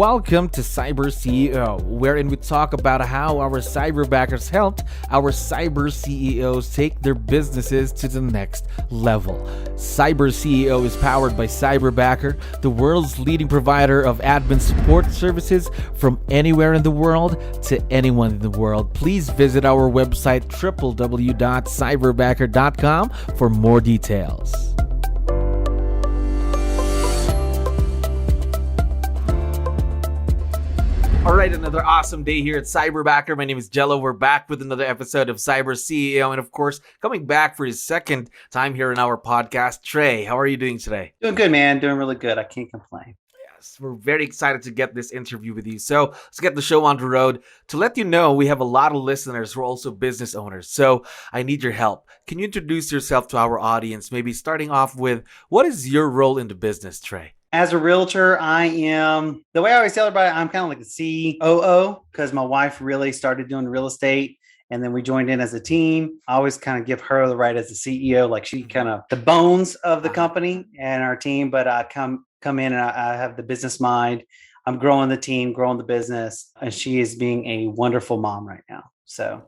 Welcome to CyberCEO, wherein we talk about how our cyberbackers helped our cyber CEOs take their businesses to the next level. CyberCEO is powered by Cyberbacker, the world's leading provider of admin support services from anywhere in the world to anyone in the world. Please visit our website www.cyberbacker.com for more details. All right, another awesome day here at Cyberbacker. My name is Jello. We're back with another episode of CyberCEO. And of course, coming back for his second time here in our podcast, Trey. How are you doing today? Doing good, man. Doing really good. I can't complain. Yes, we're very excited to get this interview with you. So let's get the show on the road. To let you know, we have a lot of listeners who are also business owners. So I need your help. Can you introduce yourself to our audience? Maybe starting off with, what is your role in the business, Trey? As a realtor, I am, the way I always tell everybody, I'm kind of like a COO because my wife really started doing real estate and then we joined in as a team. I always kind of give her the right as the CEO, like she kind of the bones of the company and our team, but I come in and I have the business mind. I'm growing the team, growing the business, and she is being a wonderful mom right now. So.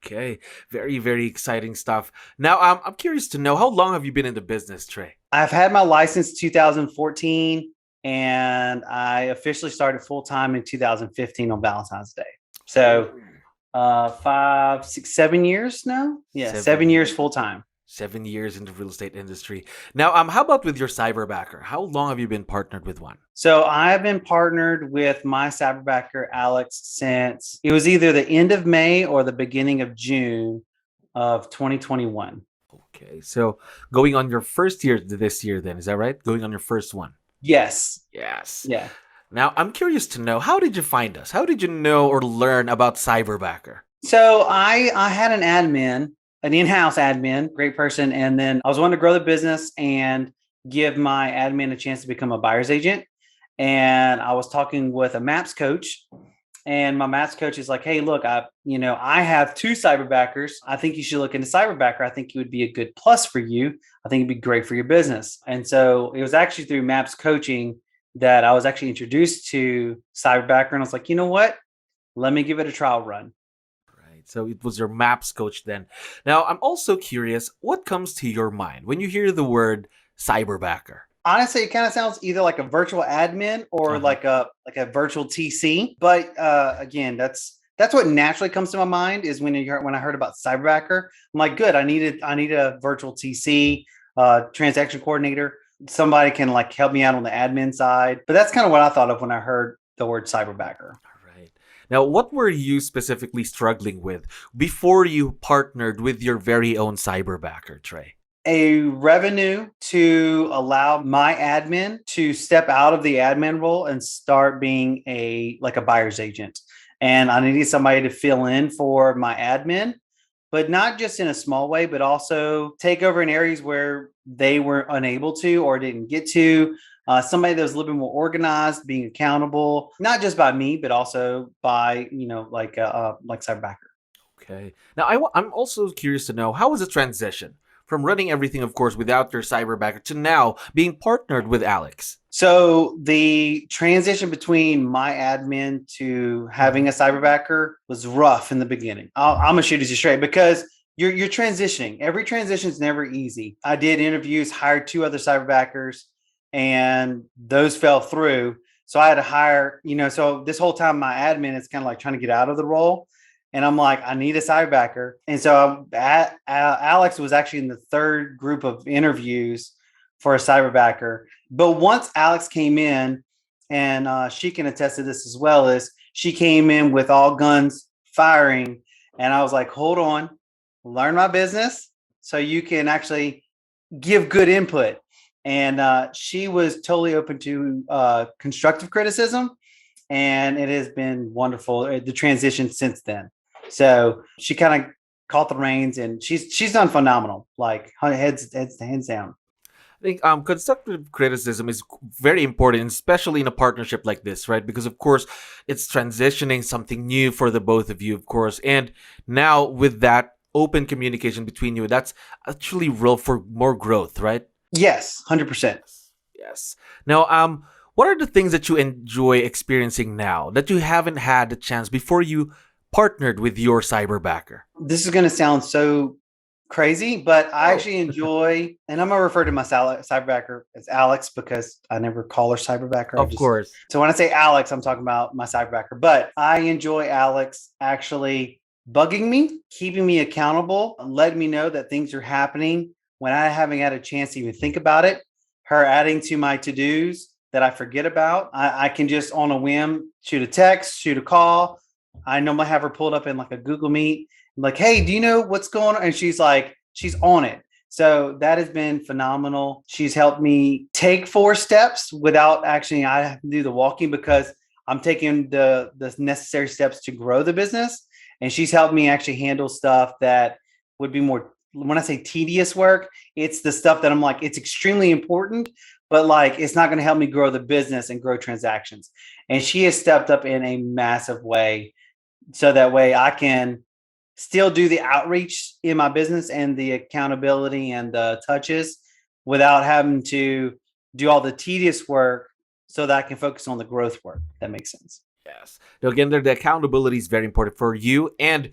Okay, very, very exciting stuff. Now, I'm curious to know, how long have you been in the business, Trey? I've had my license 2014, and I officially started full-time in 2015 on Valentine's Day. So 5, 6, 7 years now? Yeah, 7 years full-time. 7 years in the real estate industry. Now, how about with your cyberbacker? How long have you been partnered with one? So I've been partnered with my cyberbacker, Alex, since it was either the end of May or the beginning of June of 2021. Okay, so going on your first year this year then, is that right? Going on your first one? Yes. Yes. Yeah. Now, I'm curious to know, how did you find us? How did you know or learn about Cyberbacker? So I had an admin, an in-house admin, great person. And then I was wanting to grow the business and give my admin a chance to become a buyer's agent. And I was talking with a MAPS coach, and my MAPS coach is like, hey, look, I have 2 cyberbackers. I think you should look into Cyberbacker. I think it would be a good plus for you. I think it'd be great for your business. And so it was actually through MAPS coaching that I was actually introduced to Cyberbacker. And I was like, you know what? Let me give it a trial run. So it was your MAPS coach then. Now, I'm also curious, what comes to your mind when you hear the word cyberbacker? Honestly, it kind of sounds either like a virtual admin or like a virtual TC. But again, that's what naturally comes to my mind is when I heard about Cyberbacker. I'm like, good, I need a virtual TC, transaction coordinator. Somebody can like help me out on the admin side. But that's kind of what I thought of when I heard the word Cyberbacker. Now, what were you specifically struggling with before you partnered with your very own cyberbacker, Trey? A revenue to allow my admin to step out of the admin role and start being a buyer's agent. And I needed somebody to fill in for my admin, but not just in a small way, but also take over in areas where they were unable to or didn't get to. Somebody that was a little bit more organized, being accountable, not just by me, but also by, like Cyberbacker. Okay. Now, I'm also curious to know, how was the transition from running everything, of course, without your cyberbacker to now being partnered with Alex? So the transition between my admin to having a cyberbacker was rough in the beginning. I'm going to shoot it straight because you're transitioning. Every transition is never easy. I did interviews, hired 2 other cyberbackers, and those fell through. So I had to hire, so this whole time my admin is kind of like trying to get out of the role. And I'm like, I need a cyberbacker. And so Alex was actually in the 3rd group of interviews for a cyberbacker. But once Alex came in, and she can attest to this as well, is she came in with all guns firing. And I was like, hold on, learn my business so you can actually give good input. And she was totally open to constructive criticism. And it has been wonderful, the transition since then. So she kind of caught the reins, and she's done phenomenal, like hands down. I think constructive criticism is very important, especially in a partnership like this, right? Because, of course, it's transitioning something new for the both of you, of course. And now with that open communication between you, that's actually real for more growth, right? Yes, 100%. Yes. Now, What are the things that you enjoy experiencing now that you haven't had the chance before you partnered with your cyberbacker? This is going to sound so crazy, but I actually enjoy, and I'm going to refer to my cyberbacker as Alex because I never call her cyberbacker. Of course. So when I say Alex, I'm talking about my cyberbacker, but I enjoy Alex actually bugging me, keeping me accountable, letting me know that things are happening when I haven't had a chance to even think about it. Her adding to my to-dos that I forget about. I can just on a whim shoot a text, shoot a call. I normally have her pulled up in like a Google Meet. I'm like, hey, do you know what's going on? And she's like, she's on it. So that has been phenomenal. She's helped me take 4 steps without actually, I have to do the walking because I'm taking the necessary steps to grow the business. And she's helped me actually handle stuff that would be more, when I say tedious work, it's the stuff that I'm like, it's extremely important, but like, it's not going to help me grow the business and grow transactions. And she has stepped up in a massive way. So that way I can still do the outreach in my business and the accountability and the touches without having to do all the tedious work so that I can focus on the growth work. That makes sense. Yes. Now, again, the accountability is very important for you and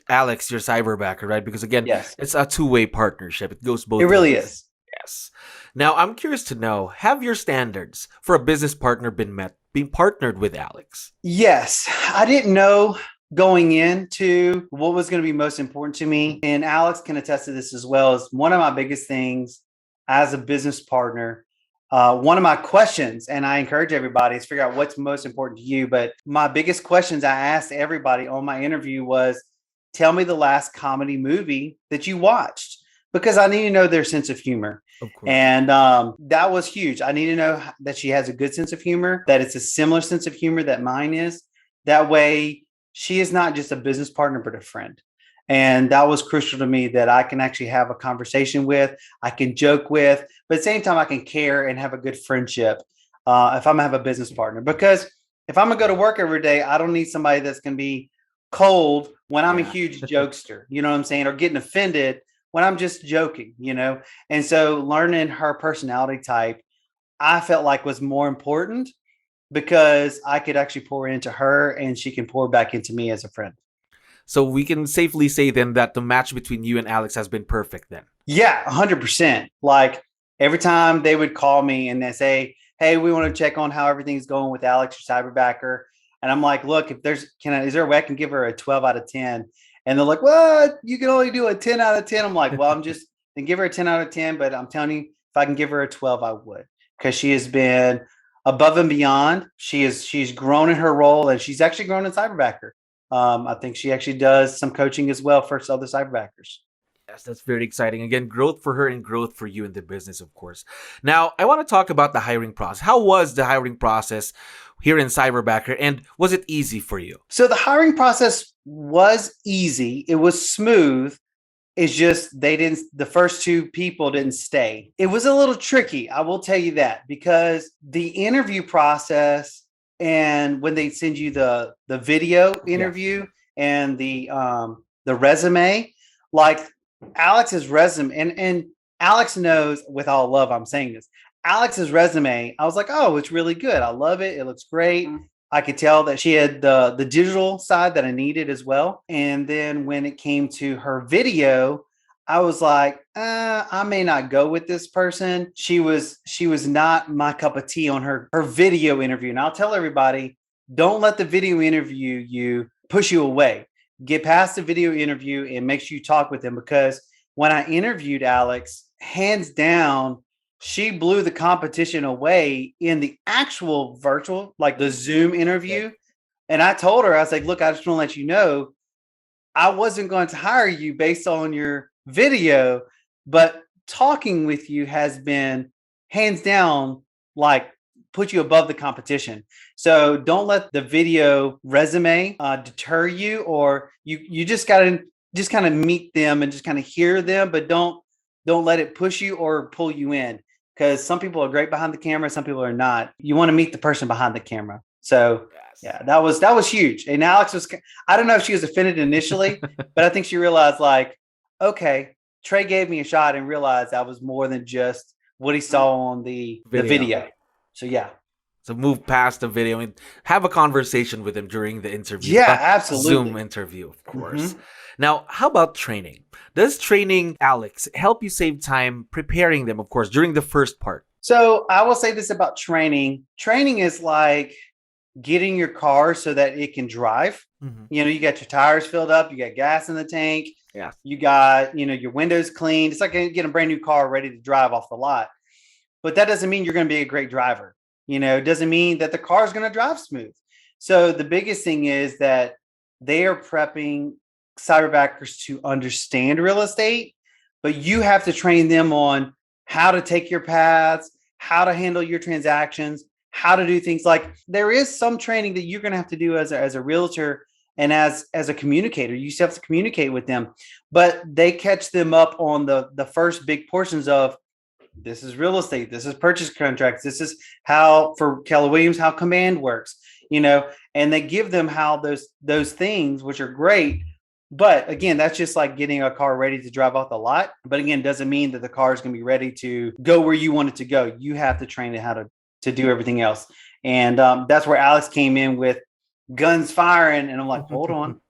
Alex, your cyberbacker, right? Because again, yes, it's a two-way partnership. It goes both ways. It really is. Yes. Now, I'm curious to know, have your standards for a business partner been met, being partnered with Alex? Yes. I didn't know going into what was going to be most important to me. And Alex can attest to this as well. As one of my biggest things as a business partner, one of my questions, and I encourage everybody, is figure out what's most important to you. But my biggest questions I asked everybody on my interview was, tell me the last comedy movie that you watched, because I need to know their sense of humor. Of course. And that was huge. I need to know that she has a good sense of humor, that it's a similar sense of humor that mine is. That way, she is not just a business partner, but a friend. And that was crucial to me, that I can actually have a conversation with, I can joke with, but at the same time, I can care and have a good friendship if I'm gonna have a business partner. Because if I'm gonna go to work every day, I don't need somebody that's gonna be cold when I'm a huge jokester, you know what I'm saying? Or getting offended when I'm just joking, you know? And so learning her personality type, I felt like was more important, because I could actually pour into her and she can pour back into me as a friend. So we can safely say then that the match between you and Alex has been perfect then. Yeah, 100%. Like every time they would call me and they say, hey, we want to check on how everything's going with Alex, your cyberbacker. And I'm like, look, if there's, is there a way I can give her a 12 out of 10? And they're like, what? You can only do a 10 out of 10. I'm like, well, I'm just then give her a 10 out of 10, but I'm telling you, if I can give her a 12, I would, because she has been above and beyond. She's grown in her role, and she's actually grown in cyberbacker. I think she actually does some coaching as well for other cyberbackers. Yes, that's very exciting. Again, growth for her and growth for you in the business, of course. Now, I want to talk about the hiring process. How was the hiring process here in Cyberbacker, and was it easy for you? So the hiring process was easy. It was smooth. It's just the first 2 people didn't stay. It was a little tricky, I will tell you that, because the interview process, and when they send you the video interview and the resume, like Alex's resume, and Alex knows, with all love I'm saying this, Alex's resume, I was like, oh, it's really good. I love it. It looks great. I could tell that she had the digital side that I needed as well. And then when it came to her video, I was like, I may not go with this person. She was not my cup of tea on her video interview. And I'll tell everybody, don't let the video interview you push you away. Get past the video interview and make sure you talk with them, because when I interviewed Alex, hands down, she blew the competition away in the actual virtual, like the Zoom interview. And I told her, I was like, look, I just want to let you know, I wasn't going to hire you based on your video, but talking with you has been hands down, like, put you above the competition. So don't let the video resume deter you, or you just got to just kind of meet them and just kind of hear them, but don't let it push you or pull you in, because some people are great behind the camera, some people are not. You want to meet the person behind the camera. So yeah, that was huge. And Alex was, I don't know if she was offended initially, but I think she realized, like, okay, Trey gave me a shot and realized I was more than just what he saw on the video. So yeah. So move past the video and have a conversation with him during the interview. Yeah, absolutely. Zoom interview, of course. Mhm. Now, how about training? Does training, Alex, help you save time preparing them, of course, during the first part? So I will say this about training. Training is like getting your car so that it can drive. Mhm. You know, you got your tires filled up, you got gas in the tank, Yeah. you got, your windows cleaned. It's like getting a brand new car ready to drive off the lot. But that doesn't mean you're going to be a great driver. It doesn't mean that the car is going to drive smooth. So the biggest thing is that they are prepping cyberbackers to understand real estate, but you have to train them on how to take your paths, how to handle your transactions, how to do things. Like there is some training that you're going to have to do as a realtor and as a communicator. You still have to communicate with them, but they catch them up on the first big portions of this is real estate. This is purchase contracts. This is how for Keller Williams, how command works, and they give them how those things, which are great. But again, that's just like getting a car ready to drive off the lot. But again, doesn't mean that the car is going to be ready to go where you want it to go. You have to train it how to do everything else. And that's where Alex came in with guns firing. And I'm like, hold on,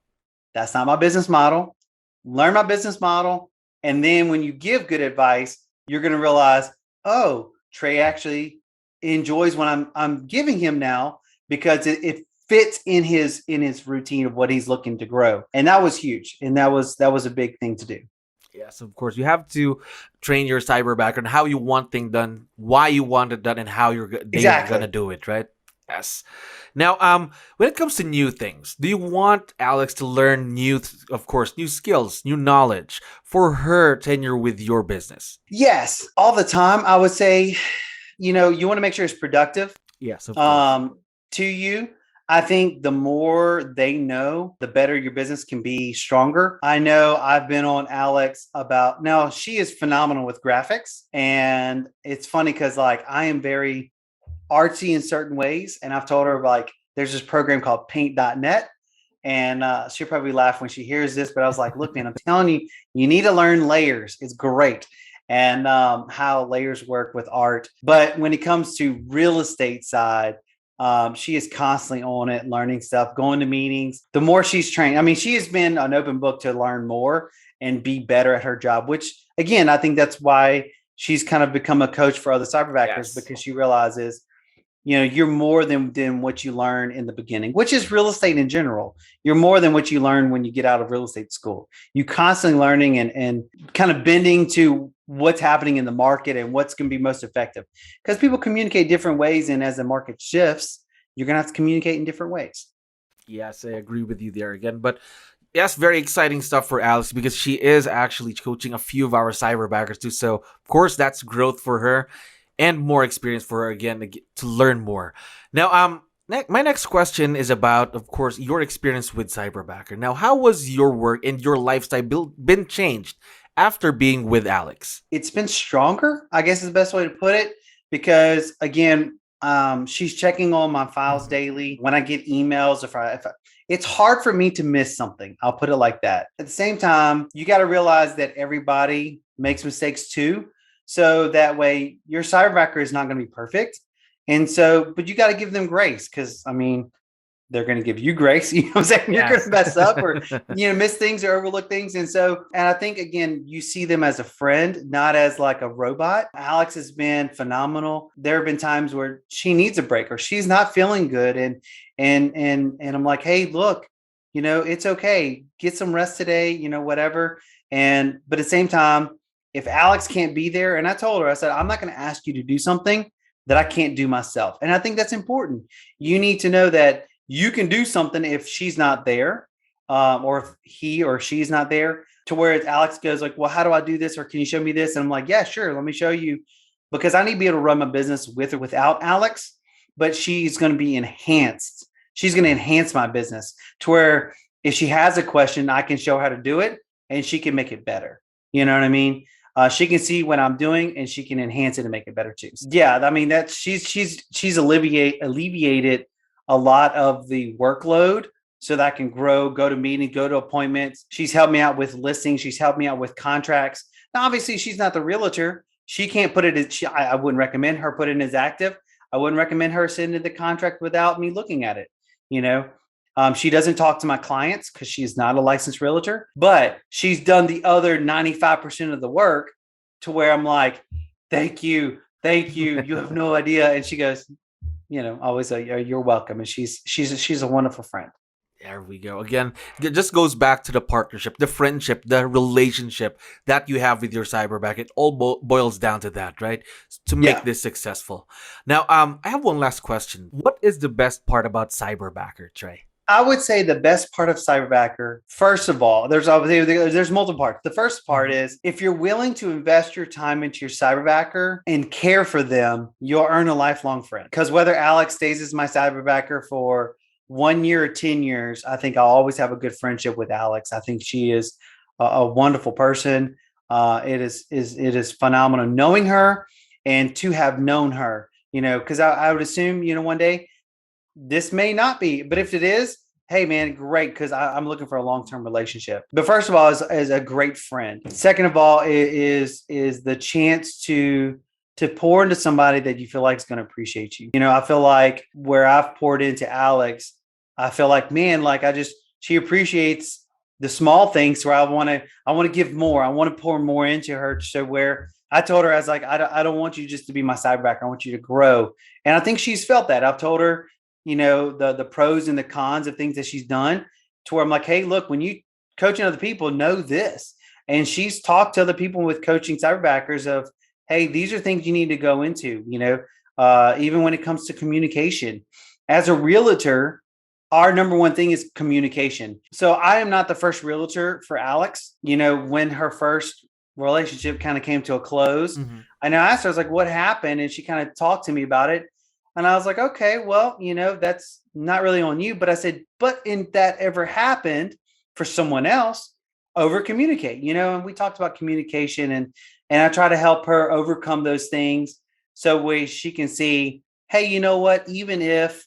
that's not my business model. Learn my business model. And then when you give good advice, you're going to realize, oh, Trey actually enjoys what I'm giving him now because it fits in his routine of what he's looking to grow. And that was huge. And that was a big thing to do. Yes, of course. You have to train your cyberbacker on how you want things done, why you want it done, and how they're going to do it, right? Yes. Now, when it comes to new things, do you want Alex to learn new skills, new knowledge for her tenure with your business? Yes, all the time. I would say, you want to make sure it's productive. Yes, of course. To you. I think the more they know, the better your business can be stronger. I know I've been on Alex now she is phenomenal with graphics. And it's funny because I am very artsy in certain ways. And I've told her there's this program called paint.net. And she'll probably laugh when she hears this, but I was like, look, man, I'm telling you, you need to learn layers. It's great. And how layers work with art. But when it comes to real estate side, she is constantly on it, learning stuff, going to meetings. The more she's trained, I mean, she has been an open book to learn more and be better at her job, which again, I think that's why she's kind of become a coach for other cyberbackers, because she realizes, you're more than what you learn in the beginning, which is real estate in general. You're more than what you learn when you get out of real estate school. You constantly learning and kind of bending to what's happening in the market and what's going to be most effective, because people communicate different ways. And as the market shifts, you're going to have to communicate in different ways. Yes, I agree with you there again. But yes, very exciting stuff for Alex because she is actually coaching a few of our cyberbackers too. So of course, that's growth for her and more experience for her again to learn more. Now, my next question is about, of course, your experience with Cyberbacker. Now, how was your work and your lifestyle been changed after being with Alex? It's been stronger, I guess is the best way to put it, because again, she's checking on my files daily. When I get emails, if I it's hard for me to miss something. I'll put it like that. At the same time, you got to realize that everybody makes mistakes too. So that way your cyberbacker is not going to be perfect. And so, but you got to give them grace, because I mean, they're going to give you grace. You know what I'm saying? You're going to mess up or, miss things or overlook things. And I think, again, you see them as a friend, not as like a robot. Alex has been phenomenal. There have been times where she needs a break or she's not feeling good. And I'm like, hey, look, it's okay. Get some rest today, whatever. But at the same time, if Alex can't be there, and I told her, I said, I'm not going to ask you to do something that I can't do myself. And I think that's important. You need to know that you can do something if she's not there, or if he or she's not there, to where Alex goes like, well, how do I do this? Or can you show me this? And I'm like, yeah, sure. Let me show you, because I need to be able to run my business with or without Alex, but she's going to be enhanced. She's going to enhance my business to where if she has a question, I can show her how to do it and she can make it better. You know what I mean? She can see what I'm doing and she can enhance it and make it better too. Yeah. I mean, she's alleviated a lot of the workload so that I can grow, go to meetings, go to appointments. She's helped me out with listings. She's helped me out with contracts. Now, obviously she's not the realtor. She can't put it as, I wouldn't recommend her put it in as active. I wouldn't recommend her sending the contract without me looking at it. You know, she doesn't talk to my clients because she's not a licensed realtor, but she's done the other 95% of the work to where I'm like, thank you. Thank you. You have no idea. And she goes, always, you're welcome. And she's a wonderful friend. There we go. Again, it just goes back to the partnership, the friendship, the relationship that you have with your cyberback. It all boils down to that, right? To make this successful. Now, I have one last question. What is the best part about Cyberbacker, Trey? I would say the best part of Cyberbacker, first of all, there's multiple parts. The first part is if you're willing to invest your time into your Cyberbacker and care for them, you'll earn a lifelong friend. Because whether Alex stays as my Cyberbacker for 1 year or 10 years, I think I'll always have a good friendship with Alex. I think she is a wonderful person. It is phenomenal knowing her and to have known her, because I would assume, one day, this may not be, but if it is, hey man, great, because I'm looking for a long-term relationship. But first of all, is a great friend. Second of all, is the chance to pour into somebody that you feel like is going to appreciate you. I feel like where I've poured into Alex, I feel like, man, she appreciates the small things where I want to give more. I want to pour more into her. So where I told her, I was like, I don't want you just to be my cyberbacker. I want you to grow. And I think she's felt that. I've told her, the pros and the cons of things that she's done to where I'm like, hey, look, when you coaching other people, know this. And she's talked to other people with coaching cyberbackers of, hey, these are things you need to go into, even when it comes to communication. As a realtor, our number one thing is communication. So I am not the first realtor for Alex. When her first relationship kind of came to a close, and I asked her, I was like, what happened? And she kind of talked to me about it. And I was like, okay, well, that's not really on you. But I said, but if that ever happened for someone else, over communicate, and we talked about communication and I try to help her overcome those things so she can see, hey, you know what, even if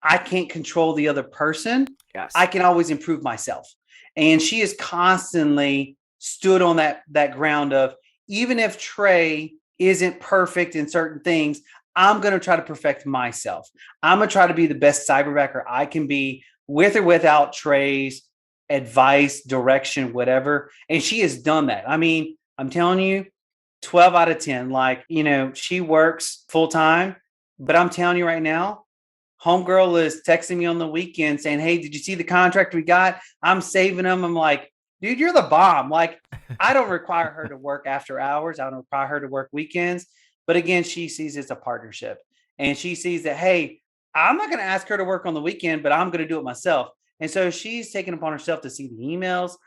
I can't control the other person, I can always improve myself. And she has constantly stood on that ground of, even if Trey isn't perfect in certain things, I'm going to try to perfect myself. I'm going to try to be the best cyberbacker I can be with or without Trey's advice, direction, whatever. And she has done that. I mean, I'm telling you, 12 out of 10, she works full time, but I'm telling you right now, homegirl is texting me on the weekend saying, hey, did you see the contract we got? I'm saving them. I'm like, dude, you're the bomb. I don't require her to work after hours. I don't require her to work weekends. But again, she sees it's a partnership and she sees that, hey, I'm not going to ask her to work on the weekend, but I'm going to do it myself. And so she's taken upon herself to see the emails,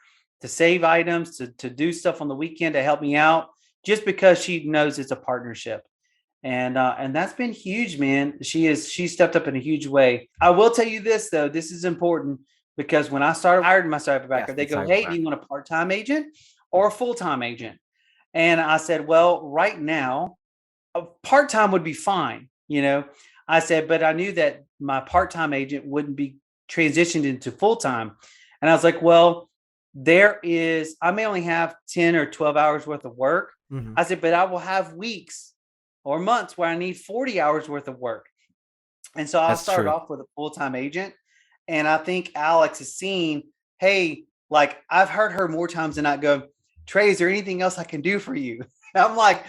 to save items, to do stuff on the weekend to help me out, just because she knows it's a partnership. And that's been huge, man. She stepped up in a huge way. I will tell you this, though. This is important because when I started hiring my cyberbacker, they go, hey, do you want a part-time agent or a full-time agent? And I said, well, right now, a part-time would be fine. I said, but I knew that my part-time agent wouldn't be transitioned into full-time. And I was like, well, I may only have 10 or 12 hours worth of work. I said, but I will have weeks or months where I need 40 hours worth of work. And so I'll start off with a full-time agent. And I think Alex has seen, hey, I've heard her more times than not go, Trey, is there anything else I can do for you? I'm like,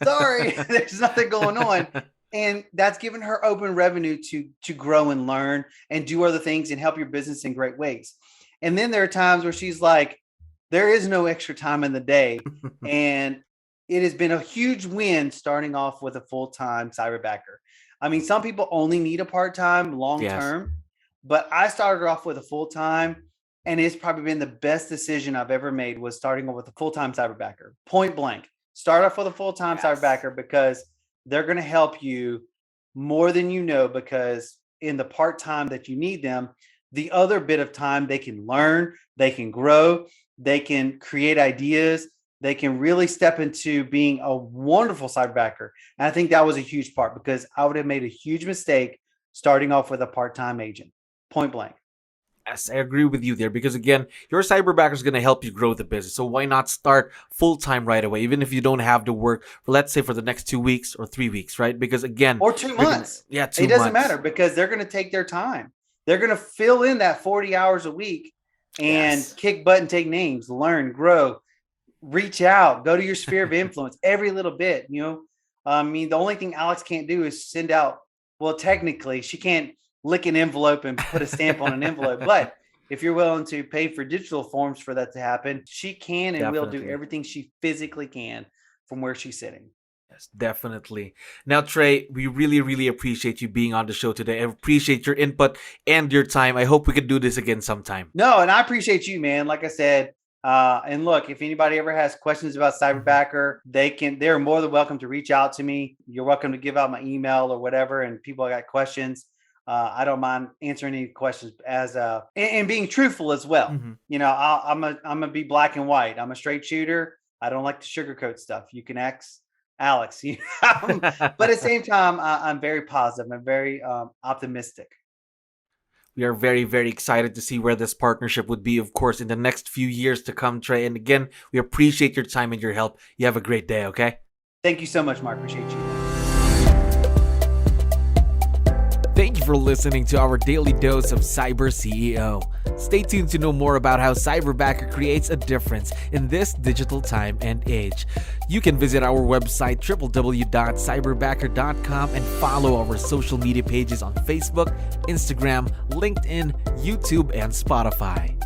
sorry, there's nothing going on. And that's given her open revenue to grow and learn and do other things and help your business in great ways. And then there are times where she's like, there is no extra time in the day. And it has been a huge win starting off with a full-time cyberbacker. I mean, some people only need a part-time long-term, but I started off with a full-time, and it's probably been the best decision I've ever made was starting off with a full-time cyberbacker, point blank. Start off with a full-time cyberbacker because they're going to help you more than you know, because in the part-time that you need them, the other bit of time they can learn, they can grow, they can create ideas, they can really step into being a wonderful cyberbacker. And I think that was a huge part because I would have made a huge mistake starting off with a part-time agent, point blank. Yes, I agree with you there because again, your cyberbacker is going to help you grow the business. So why not start full time right away, even if you don't have to work for, let's say, for the next 2 weeks or 3 weeks, right? Because again, or 2 months. Yeah, 2 months. It doesn't months. matter because they're going to take their time. They're going to fill in that 40 hours a week and kick butt and take names, learn, grow, reach out, go to your sphere of influence every little bit. I mean, the only thing Alex can't do is send out. Well, technically, she can't lick an envelope and put a stamp on an envelope. But if you're willing to pay for digital forms for that to happen, she can and will do everything she physically can from where she's sitting. Yes, definitely. Now, Trey, we really, really appreciate you being on the show today. I appreciate your input and your time. I hope we could do this again sometime. No, and I appreciate you, man. Like I said, and look, if anybody ever has questions about Cyberbacker, they're more than welcome to reach out to me. You're welcome to give out my email or whatever. And people got questions. I don't mind answering any questions and being truthful as well. I'm gonna be black and white. I'm a straight shooter. I don't like to sugarcoat stuff. You can ask Alex, but at the same time, I'm very positive. I'm very optimistic. We are very, very excited to see where this partnership would be, of course, in the next few years to come, Trey. And again, we appreciate your time and your help. You have a great day, okay? Thank you so much, Mark. Appreciate you. Thank you for listening to our daily dose of CyberCEO. Stay tuned to know more about how Cyberbacker creates a difference in this digital time and age. You can visit our website www.cyberbacker.com and follow our social media pages on Facebook, Instagram, LinkedIn, YouTube, and Spotify.